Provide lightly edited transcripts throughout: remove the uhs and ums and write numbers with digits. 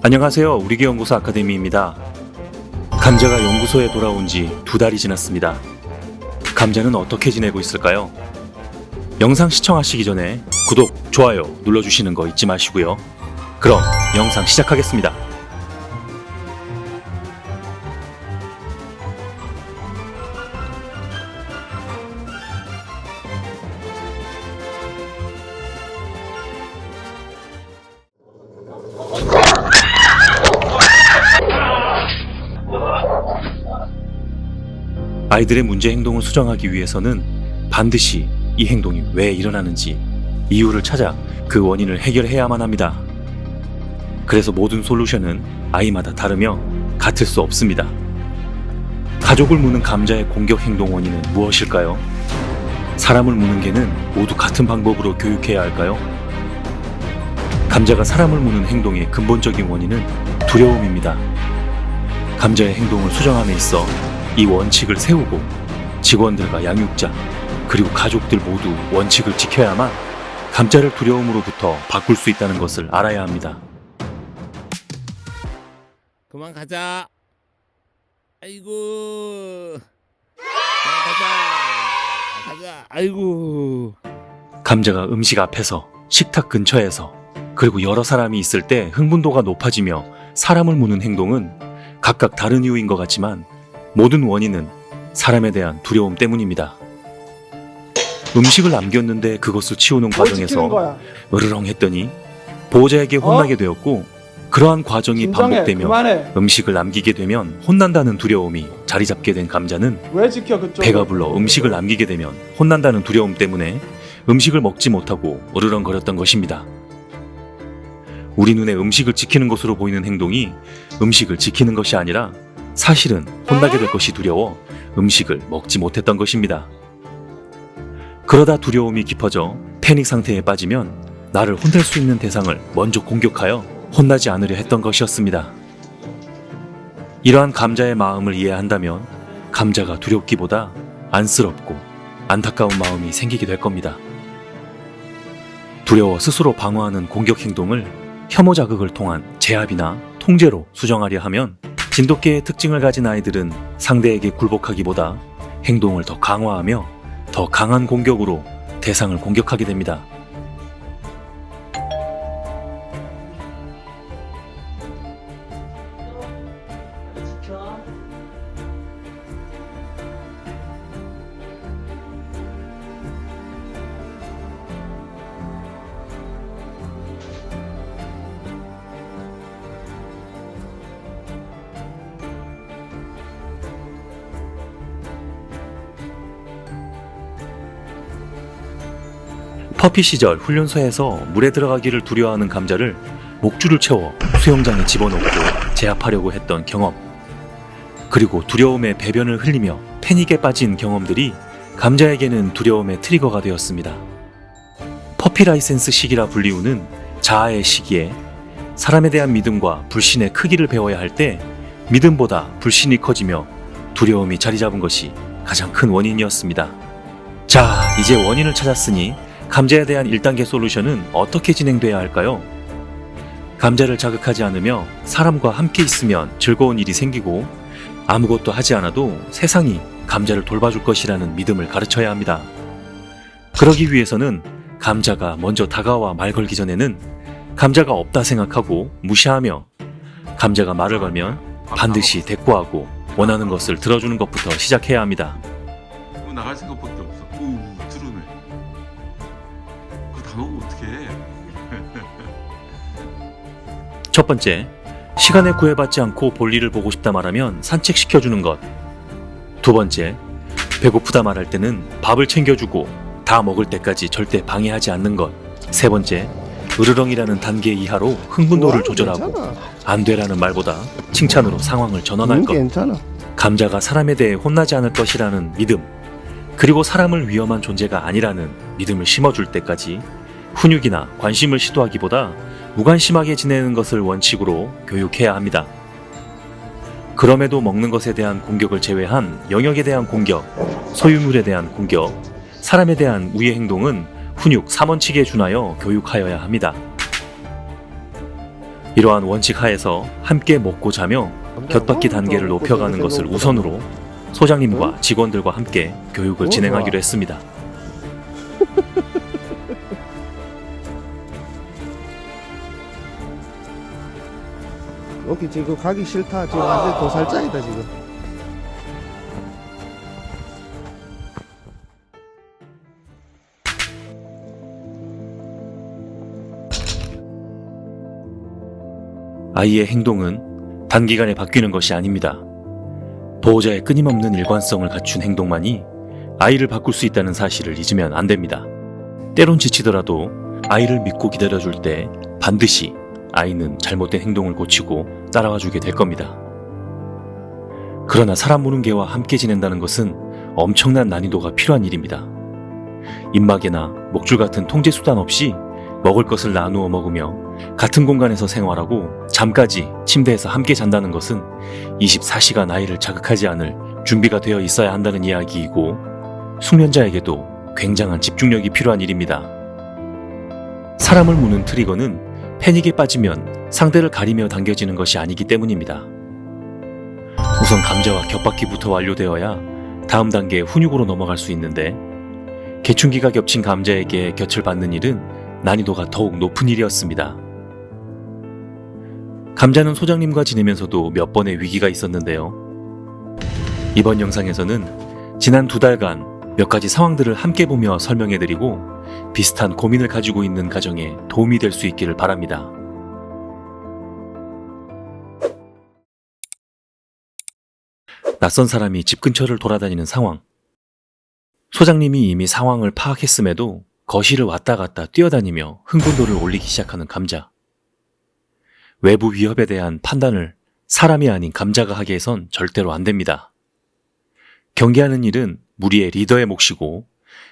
안녕하세요. 우리교연구소 아카데미입니다. 감자가 연구소에 돌아온 지 2달이 지났습니다. 감자는 어떻게 지내고 있을까요? 영상 시청하시기 전에 구독, 좋아요 눌러주시는 거 잊지 마시고요. 그럼 영상 시작하겠습니다. 아이들의 문제 행동을 수정하기 위해서는 반드시 이 행동이 왜 일어나는지 이유를 찾아 그 원인을 해결해야만 합니다. 그래서 모든 솔루션은 아이마다 다르며 같을 수 없습니다. 가족을 무는 감자의 공격 행동 원인은 무엇일까요? 사람을 무는 개는 모두 같은 방법으로 교육해야 할까요? 감자가 사람을 무는 행동의 근본적인 원인은 두려움입니다. 감자의 행동을 수정함에 있어 이 원칙을 세우고 직원들과 양육자 그리고 가족들 모두 원칙을 지켜야만 감자를 두려움으로부터 바꿀 수 있다는 것을 알아야 합니다. 그만 가자. 아이고. 그만 가자. 아이고. 감자가 음식 앞에서, 식탁 근처에서, 그리고 여러 사람이 있을 때 흥분도가 높아지며 사람을 무는 행동은 각각 다른 이유인 것 같지만 모든 원인은 사람에 대한 두려움 때문입니다. 음식을 남겼는데 그것을 치우는 과정에서 으르렁 했더니 보호자에게 혼나게 되었고, 그러한 과정이 반복되며 음식을 남기게 되면 혼난다는 두려움이 자리 잡게 된 감자는 배가 불러 음식을 남기게 되면 혼난다는 두려움 때문에 음식을 먹지 못하고 으르렁거렸던 것입니다. 우리 눈에 음식을 지키는 것으로 보이는 행동이 음식을 지키는 것이 아니라 사실은 혼나게 될 것이 두려워 음식을 먹지 못했던 것입니다. 그러다 두려움이 깊어져 패닉 상태에 빠지면 나를 혼낼 수 있는 대상을 먼저 공격하여 혼나지 않으려 했던 것이었습니다. 이러한 감자의 마음을 이해한다면 감자가 두렵기보다 안쓰럽고 안타까운 마음이 생기게 될 겁니다. 두려워 스스로 방어하는 공격 행동을 혐오 자극을 통한 제압이나 통제로 수정하려 하면 진돗개의 특징을 가진 아이들은 상대에게 굴복하기보다 행동을 더 강화하며 더 강한 공격으로 대상을 공격하게 됩니다. 퍼피 시절 훈련소에서 물에 들어가기를 두려워하는 감자를 목줄을 채워 수영장에 집어넣고 제압하려고 했던 경험, 그리고 두려움에 배변을 흘리며 패닉에 빠진 경험들이 감자에게는 두려움의 트리거가 되었습니다. 퍼피 라이센스 시기라 불리우는 자아의 시기에 사람에 대한 믿음과 불신의 크기를 배워야 할 때 믿음보다 불신이 커지며 두려움이 자리 잡은 것이 가장 큰 원인이었습니다. 자, 이제 원인을 찾았으니 감자에 대한 1단계 솔루션은 어떻게 진행돼야 할까요? 감자를 자극하지 않으며 사람과 함께 있으면 즐거운 일이 생기고 아무것도 하지 않아도 세상이 감자를 돌봐줄 것이라는 믿음을 가르쳐야 합니다. 그러기 위해서는 감자가 먼저 다가와 말 걸기 전에는 감자가 없다 생각하고 무시하며 감자가 말을 걸면 반드시 대꾸하고 원하는 것을 들어주는 것부터 시작해야 합니다. 나갈 생각밖에 없어. 트루네. 그거 다 먹으면 어떡해. 첫 번째, 시간에 구애받지 않고 볼일을 보고 싶다 말하면 산책시켜주는 것. 두 번째, 배고프다 말할 때는 밥을 챙겨주고 다 먹을 때까지 절대 방해하지 않는 것. 세 번째, 으르렁이라는 단계 이하로 흥분도를 조절하고 안 돼라는 말보다 칭찬으로 상황을 전환할 것. 감자가 사람에 대해 혼나지 않을 것이라는 믿음, 그리고 사람을 위험한 존재가 아니라는 믿음을 심어줄 때까지 훈육이나 관심을 시도하기보다 무관심하게 지내는 것을 원칙으로 교육해야 합니다. 그럼에도 먹는 것에 대한 공격을 제외한 영역에 대한 공격, 소유물에 대한 공격, 사람에 대한 우애 행동은 훈육 3원칙에 준하여 교육하여야 합니다. 이러한 원칙 하에서 함께 먹고 자며 곁받기 단계를 높여가는 것을 우선으로 소장님과 직원들과 함께 교육을 진행하기로 했습니다. 여기 지금 가기 싫다. 지금 완전 도살장이다 지금. 아이의 행동은 단기간에 바뀌는 것이 아닙니다. 보호자의 끊임없는 일관성을 갖춘 행동만이 아이를 바꿀 수 있다는 사실을 잊으면 안 됩니다. 때론 지치더라도 아이를 믿고 기다려줄 때 반드시 아이는 잘못된 행동을 고치고 따라와 주게 될 겁니다. 그러나 사람 보는 개와 함께 지낸다는 것은 엄청난 난이도가 필요한 일입니다. 입마개나 목줄 같은 통제 수단 없이 먹을 것을 나누어 먹으며 같은 공간에서 생활하고 잠까지 침대에서 함께 잔다는 것은 24시간 아이를 자극하지 않을 준비가 되어 있어야 한다는 이야기이고, 숙련자에게도 굉장한 집중력이 필요한 일입니다. 사람을 무는 트리거는 패닉에 빠지면 상대를 가리며 당겨지는 것이 아니기 때문입니다. 우선 감자와 겹받기부터 완료되어야 다음 단계의 훈육으로 넘어갈 수 있는데, 개충기가 겹친 감자에게 곁을 받는 일은 난이도가 더욱 높은 일이었습니다. 감자는 소장님과 지내면서도 몇 번의 위기가 있었는데요. 이번 영상에서는 지난 2달간 몇 가지 상황들을 함께 보며 설명해드리고 비슷한 고민을 가지고 있는 가정에 도움이 될 수 있기를 바랍니다. 낯선 사람이 집 근처를 돌아다니는 상황. 소장님이 이미 상황을 파악했음에도 거실을 왔다 갔다 뛰어다니며 흥분도를 올리기 시작하는 감자. 외부 위협에 대한 판단을 사람이 아닌 감자가 하게 해선 절대로 안 됩니다. 경계하는 일은 무리의 리더의 몫이고,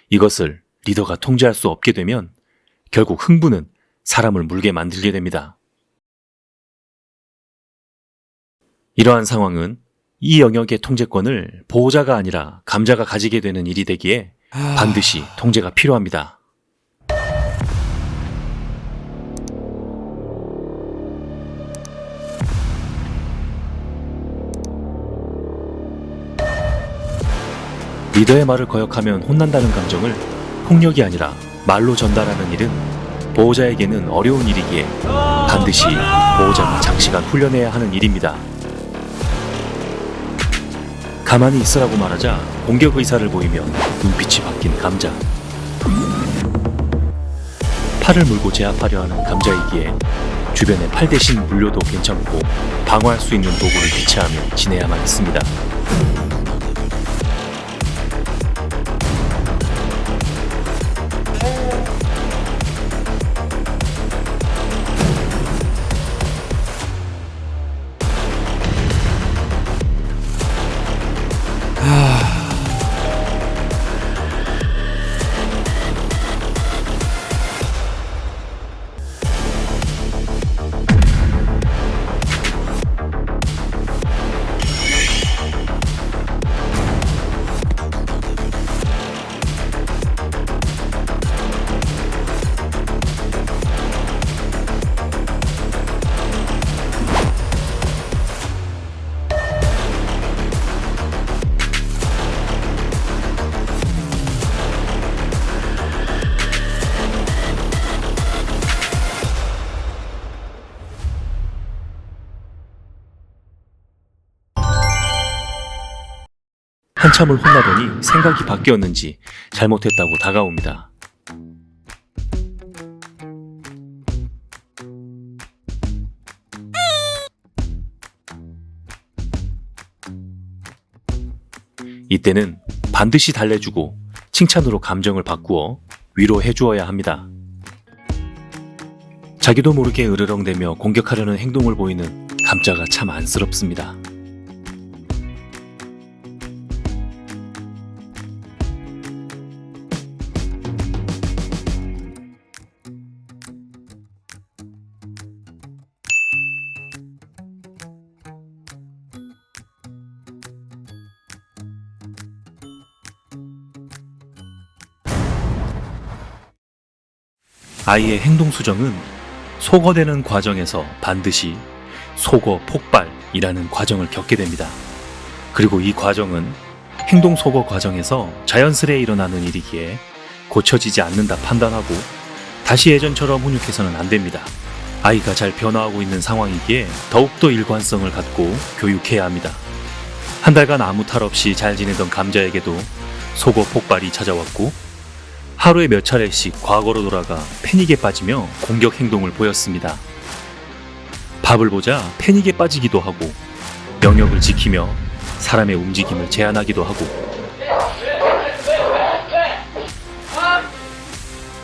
이것을 리더가 통제할 수 없게 되면 결국 흥분은 사람을 물게 만들게 됩니다. 이러한 상황은 이 영역의 통제권을 보호자가 아니라 감자가 가지게 되는 일이 되기에 반드시 통제가 필요합니다. 리더의 말을 거역하면 혼난다는 감정을 폭력이 아니라 말로 전달하는 일은 보호자에게는 어려운 일이기에 반드시 보호자가 장시간 훈련해야 하는 일입니다. 가만히 있으라고 말하자 공격 의사를 보이며 눈빛이 바뀐 감자. 팔을 물고 제압하려 하는 감자이기에 주변에 팔 대신 물려도 괜찮고 방어할 수 있는 도구를 비치하며 지내야만 했습니다. 한참을 혼나더니 생각이 바뀌었는지 잘못했다고 다가옵니다. 이때는 반드시 달래주고 칭찬으로 감정을 바꾸어 위로해 주어야 합니다. 자기도 모르게 으르렁대며 공격하려는 행동을 보이는 감자가 참 안쓰럽습니다. 아이의 행동 수정은 속어되는 과정에서 반드시 속어 폭발이라는 과정을 겪게 됩니다. 그리고 이 과정은 행동 속어 과정에서 자연스레 일어나는 일이기에 고쳐지지 않는다 판단하고 다시 예전처럼 훈육해서는 안 됩니다. 아이가 잘 변화하고 있는 상황이기에 더욱더 일관성을 갖고 교육해야 합니다. 한 달간 아무 탈 없이 잘 지내던 감자에게도 속어 폭발이 찾아왔고 하루에 몇 차례씩 과거로 돌아가 패닉에 빠지며 공격 행동을 보였습니다. 밥을 보자 패닉에 빠지기도 하고 영역을 지키며 사람의 움직임을 제한하기도 하고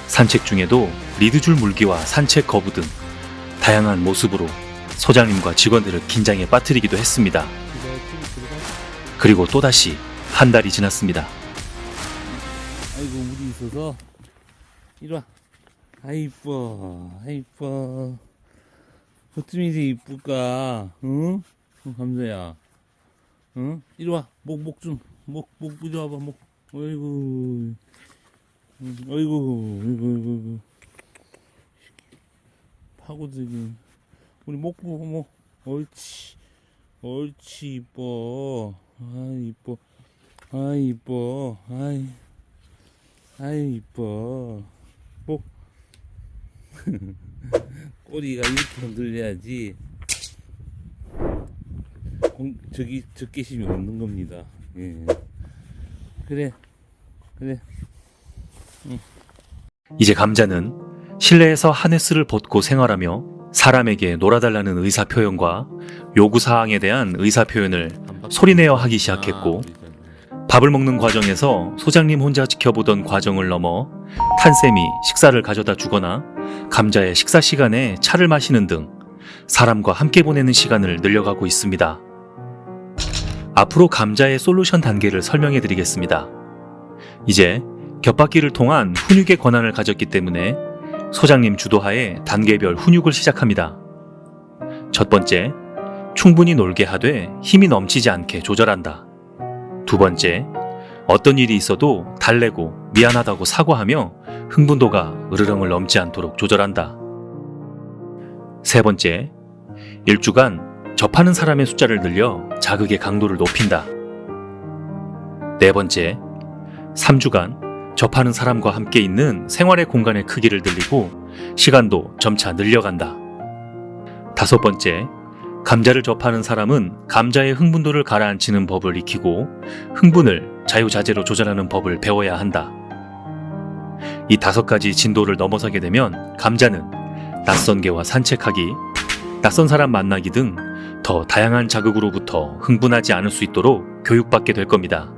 산책 중에도 리드줄 물기와 산책 거부 등 다양한 모습으로 소장님과 직원들을 긴장에 빠뜨리기도 했습니다. 그리고 또다시 한 달이 지났습니다. 아이고 물이 있어서 이리 와. 아이 이뻐, 아이 이뻐. 어쩜 이리 이쁠까? 응? 감자야. 응? 이리 와. 목 좀. 목 이리 와봐. 목. 어이구. 어이구. 파고들기. 우리 목 보고 목. 옳지. 옳지 이뻐. 아이 이뻐. 아이 이뻐. 아이 이뻐. 목. 꼬리가 이렇게 흔들려야지 저기 적개심이 없는 겁니다. 예. 그래. 이제 감자는 실내에서 하네스를 벗고 생활하며 사람에게 놀아달라는 의사표현과 요구사항에 대한 의사표현을 소리내어 하기 시작했고 밥을 먹는 과정에서 소장님 혼자 지켜보던 과정을 넘어 탄쌤이 식사를 가져다 주거나 감자의 식사 시간에 차를 마시는 등 사람과 함께 보내는 시간을 늘려가고 있습니다. 앞으로 감자의 솔루션 단계를 설명해 드리겠습니다. 이제 겹바퀴를 통한 훈육의 권한을 가졌기 때문에 소장님 주도하에 단계별 훈육을 시작합니다. 첫 번째, 충분히 놀게 하되 힘이 넘치지 않게 조절한다. 두 번째, 어떤 일이 있어도 달래고 미안하다고 사과하며 흥분도가 으르렁을 넘지 않도록 조절한다. 세 번째, 일주간 접하는 사람의 숫자를 늘려 자극의 강도를 높인다. 네 번째, 3주간 접하는 사람과 함께 있는 생활의 공간의 크기를 늘리고 시간도 점차 늘려간다. 다섯 번째, 감자를 접하는 사람은 감자의 흥분도를 가라앉히는 법을 익히고 흥분을 자유자재로 조절하는 법을 배워야 한다. 이 5가지 진도를 넘어서게 되면 감자는 낯선 개와 산책하기, 낯선 사람 만나기 등 더 다양한 자극으로부터 흥분하지 않을 수 있도록 교육받게 될 겁니다.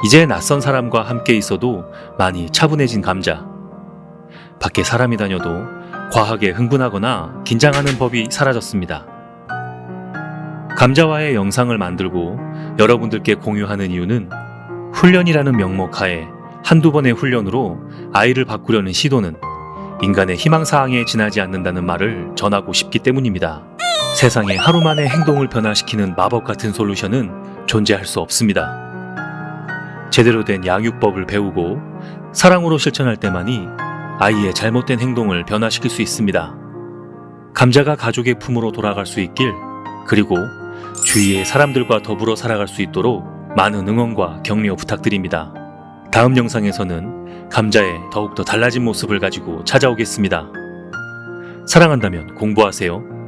이제 낯선 사람과 함께 있어도 많이 차분해진 감자. 밖에 사람이 다녀도 과하게 흥분하거나 긴장하는 법이 사라졌습니다. 감자와의 영상을 만들고 여러분들께 공유하는 이유는 훈련이라는 명목 하에 한두 번의 훈련으로 아이를 바꾸려는 시도는 인간의 희망사항에 지나지 않는다는 말을 전하고 싶기 때문입니다. 세상에 하루 만에 행동을 변화시키는 마법 같은 솔루션은 존재할 수 없습니다. 제대로 된 양육법을 배우고 사랑으로 실천할 때만이 아이의 잘못된 행동을 변화시킬 수 있습니다. 감자가 가족의 품으로 돌아갈 수 있길, 그리고 주위의 사람들과 더불어 살아갈 수 있도록 많은 응원과 격려 부탁드립니다. 다음 영상에서는 감자의 더욱더 달라진 모습을 가지고 찾아오겠습니다. 사랑한다면 공부하세요.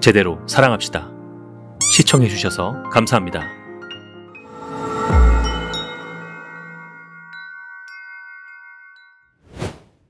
제대로 사랑합시다. 시청해주셔서 감사합니다.